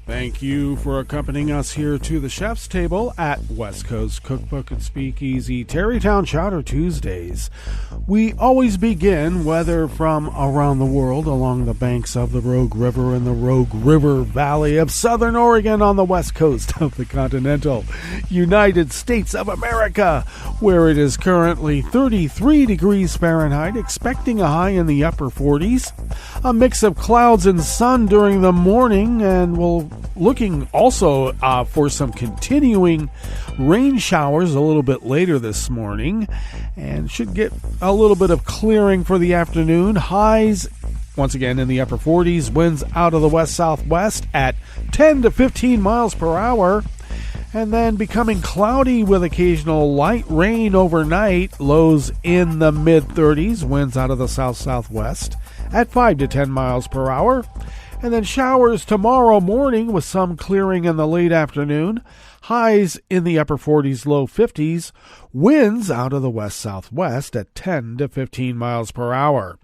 Thank you for accompanying us here to the chef's table at West Coast Cookbook and Speakeasy Tarrytown Chowder Tuesdays. We always begin, whether from around the world, along the banks of the Rogue River in the Rogue River Valley of Southern Oregon on the west coast of the continental United States of America, where it is currently 33 degrees Fahrenheit, expecting a high in the upper 40s. A mix of clouds and sun during the morning, and we'll looking also for some continuing rain showers a little bit later this morning, and should get a little bit of clearing for the afternoon. Highs once again in the upper 40s, winds out of the west-southwest at 10 to 15 miles per hour, and then becoming cloudy with occasional light rain overnight. Lows in the mid-30s, winds out of the south-southwest at 5 to 10 miles per hour. And then showers tomorrow morning with some clearing in the late afternoon. Highs in the upper 40s, low 50s. Winds out of the west-southwest at 10 to 15 miles per hour.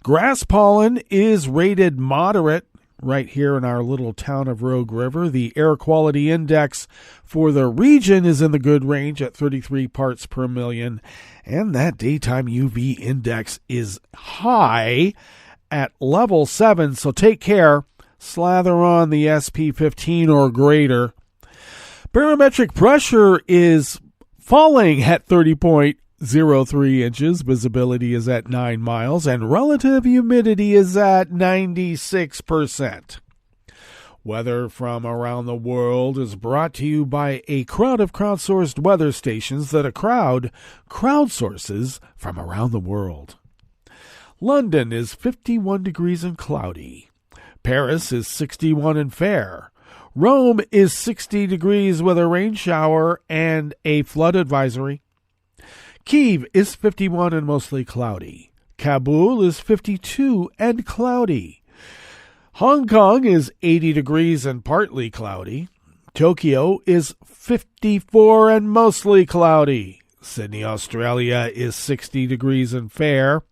Grass pollen is rated moderate right here in our little town of Rogue River. The air quality index for the region is in the good range at 33 parts per million. And that daytime UV index is high at level 7, so take care. Slather on the SP15 or greater. Barometric pressure is falling at 30.03 inches. Visibility is at 9 miles, and relative humidity is at 96%. Weather from around the world is brought to you by a crowd of crowdsourced weather stations that a crowd crowdsources from around the world. London is 51 degrees and cloudy. Paris is 61 and fair. Rome is 60 degrees with a rain shower and a flood advisory. Kyiv is 51 and mostly cloudy. Kabul is 52 and cloudy. Hong Kong is 80 degrees and partly cloudy. Tokyo is 54 and mostly cloudy. Sydney, Australia is 60 degrees and fair.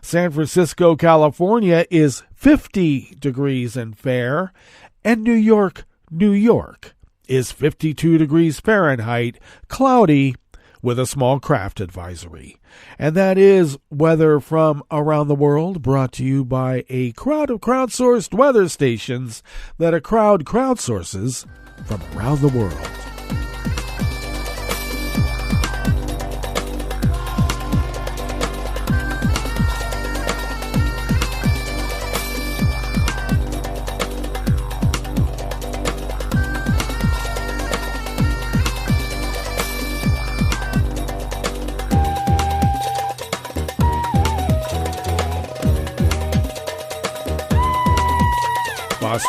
San Francisco, California is 50 degrees and fair, and New York is 52 degrees Fahrenheit, cloudy with a small craft advisory. And that is weather from around the world, brought to you by a crowd of crowdsourced weather stations that a crowd crowdsources from around the world.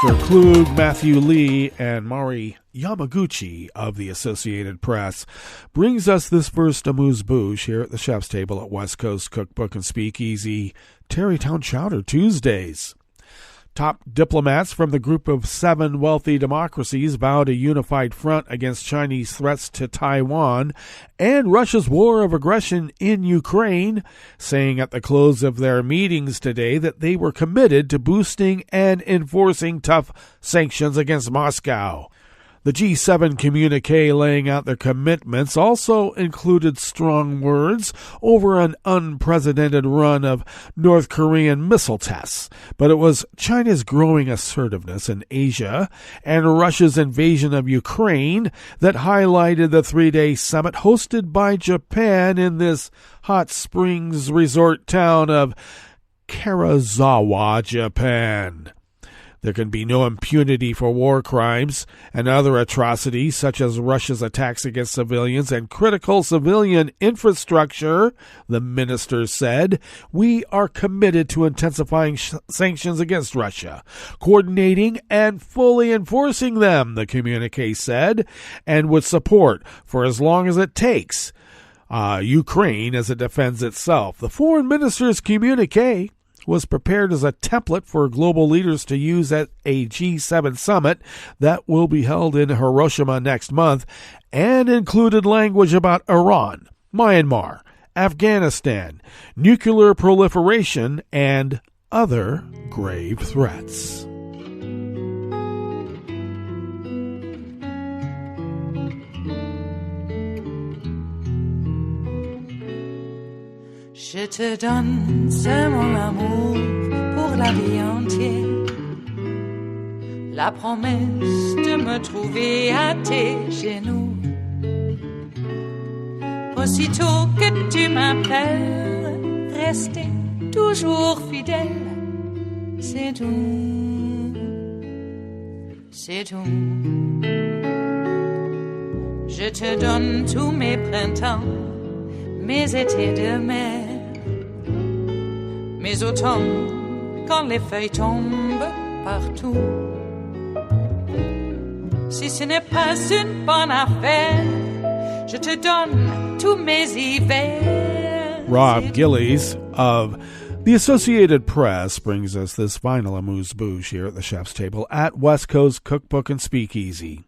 Esther Klug, Matthew Lee, and Mari Yamaguchi of the Associated Press brings us this first amuse-bouche here at the chef's table at West Coast Cookbook and Speakeasy, Tarrytown Chowder Tuesdays. Top diplomats from the group of 7 wealthy democracies vowed a unified front against Chinese threats to Taiwan and Russia's war of aggression in Ukraine, saying at the close of their meetings today that they were committed to boosting and enforcing tough sanctions against Moscow. The G7 communique laying out their commitments also included strong words over an unprecedented run of North Korean missile tests, but it was China's growing assertiveness in Asia and Russia's invasion of Ukraine that highlighted the 3-day summit hosted by Japan in this hot springs resort town of Karazawa, Japan. There can be no impunity for war crimes and other atrocities such as Russia's attacks against civilians and critical civilian infrastructure, the minister said. We are committed to intensifying sanctions against Russia, coordinating and fully enforcing them, the communique said, and with support for as long as it takes Ukraine as it defends itself. The foreign minister's communique was prepared as a template for global leaders to use at a G7 summit that will be held in Hiroshima next month, and included language about Iran, Myanmar, Afghanistan, nuclear proliferation, and other grave threats. Je te donne ce mon amour pour la vie entière, la promesse de me trouver à tes genoux. Aussitôt que tu m'appelles, rester toujours fidèle, c'est tout, c'est tout. Je te donne tous mes printemps, mes étés de mer, mes automnes quand les feuilles tombent partout. Si ce n'est pas une bonne affaire, je te donne tous mes hivers. Rob Gillies of the Associated Press brings us this final amuse-bouche here at the chef's table at West Coast Cookbook and Speakeasy.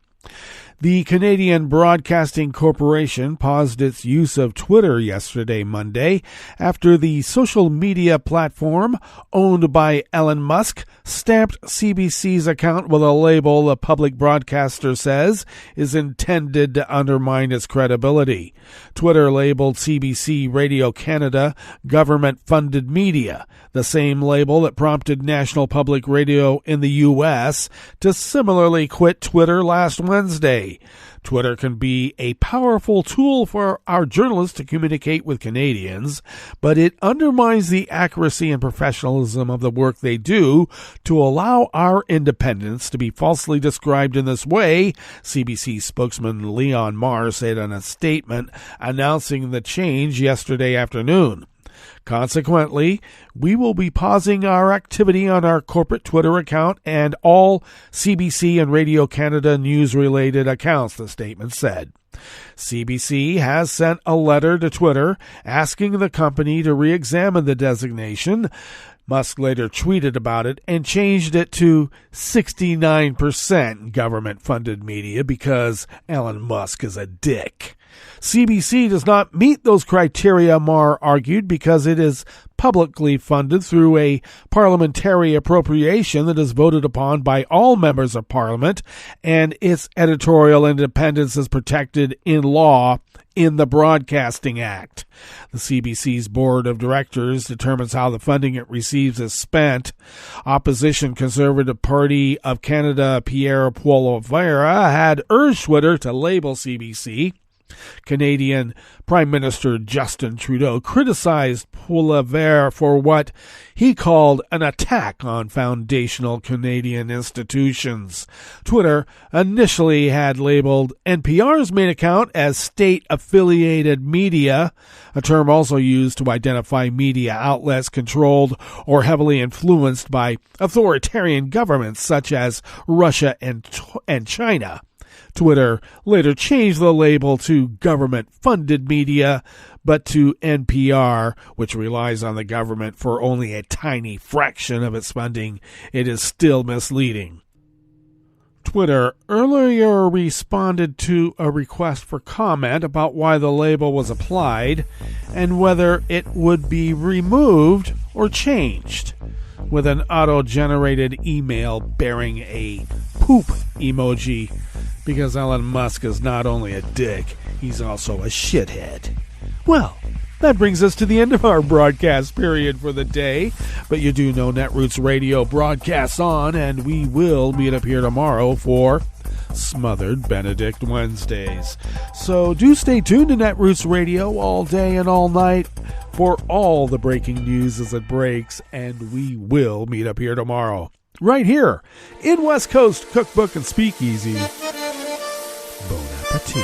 The Canadian Broadcasting Corporation paused its use of Twitter yesterday, Monday, after the social media platform owned by Elon Musk stamped CBC's account with a label the public broadcaster says is intended to undermine its credibility. Twitter labeled CBC Radio Canada government-funded media, the same label that prompted National Public Radio in the U.S. to similarly quit Twitter last Wednesday. Twitter can be a powerful tool for our journalists to communicate with Canadians, but it undermines the accuracy and professionalism of the work they do to allow our independence to be falsely described in this way, CBC spokesman Leon Marr said in a statement announcing the change yesterday afternoon. Consequently, we will be pausing our activity on our corporate Twitter account and all CBC and Radio Canada news-related accounts, the statement said. CBC has sent a letter to Twitter asking the company to re-examine the designation. Musk later tweeted about it and changed it to 69% government-funded media because Elon Musk is a dick. CBC does not meet those criteria, Marr argued, because it is publicly funded through a parliamentary appropriation that is voted upon by all members of Parliament, and its editorial independence is protected in law in the Broadcasting Act. The CBC's board of directors determines how the funding it receives is spent. Opposition Conservative Party of Canada Pierre Poilievre had urged Twitter to label CBC Canadian Prime Minister Justin Trudeau criticized Poilievre for what he called an attack on foundational Canadian institutions. Twitter initially had labeled NPR's main account as state-affiliated media, a term also used to identify media outlets controlled or heavily influenced by authoritarian governments such as Russia and China. Twitter later changed the label to government-funded media, but to NPR, which relies on the government for only a tiny fraction of its funding, it is still misleading. Twitter earlier responded to a request for comment about why the label was applied and whether it would be removed or changed, with an auto-generated email bearing a poop emoji, because Elon Musk is not only a dick, he's also a shithead. Well, that brings us to the end of our broadcast period for the day, but you do know Netroots Radio broadcasts on, and we will meet up here tomorrow for Smothered Benedict Wednesdays. So do stay tuned to Netroots Radio all day and all night for all the breaking news as it breaks, and we will meet up here tomorrow, right here in West Coast Cookbook and Speakeasy. Bon appetit.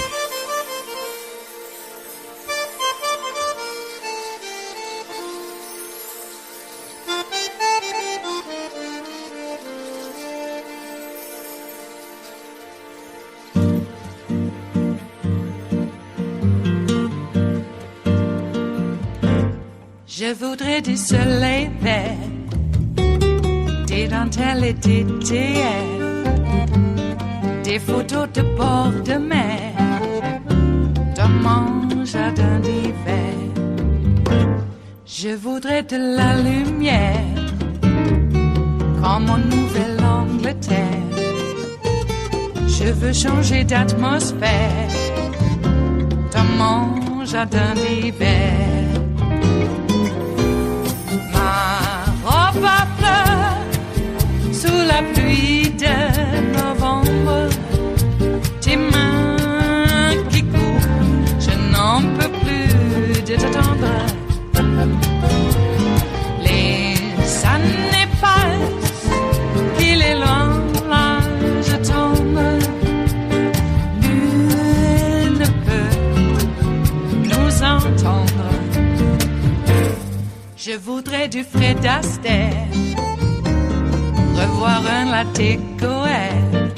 Je voudrais du soleil vert, des dentelles et des théâtres, des photos de bord de mer, dans mon jardin d'hiver. Je voudrais de la lumière, comme en Nouvelle-Angleterre. Je veux changer d'atmosphère, dans mon jardin d'hiver. Ma fleur sous la pluie de novembre, tes mains qui courent, je n'en peux plus de t'attendre. Les années passent, il est loin l'âge tombe, nul ne peut nous entendre. Je voudrais du Fred Astaire, revoir un latte Goël.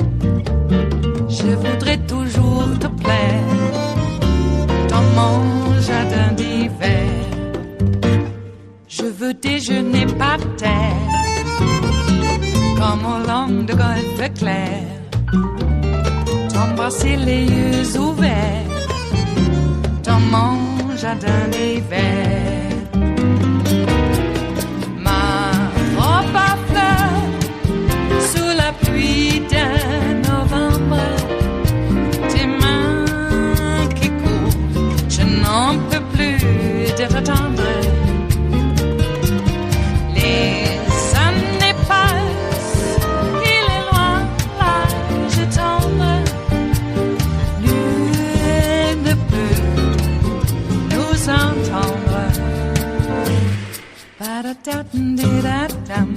Je voudrais toujours te plaire dans mon jardin d'hiver. Je veux déjeuner par terre, comme au long de golfe clair, t'embrasser les yeux ouverts dans mon jardin d'hiver. Pluie de novembre, tes mains qui courent, je n'en peux plus de t'attendre. Les années passent, il est loin l'âge tombe, nul ne peut nous entendre. Ba-da-da-dum-di-da-dum,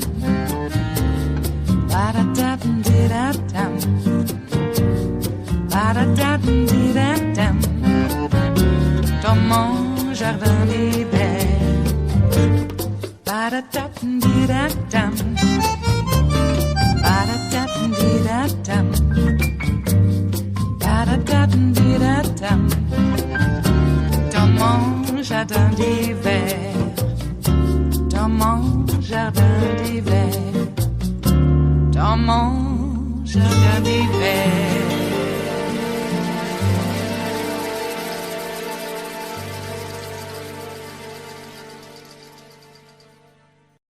ba-da-da-dum-di-da-dum, ba-da-da-dum-di-da-dum, dans mon jardin d'hiver. Ba-da-da-dum-di-da-dum, ba-da-da-dum-di-da-dum, ba-da-da-dum-di-da-dum, dans mon jardin d'hiver, dans mon jardin d'hiver, dans mon jardin d'hiver.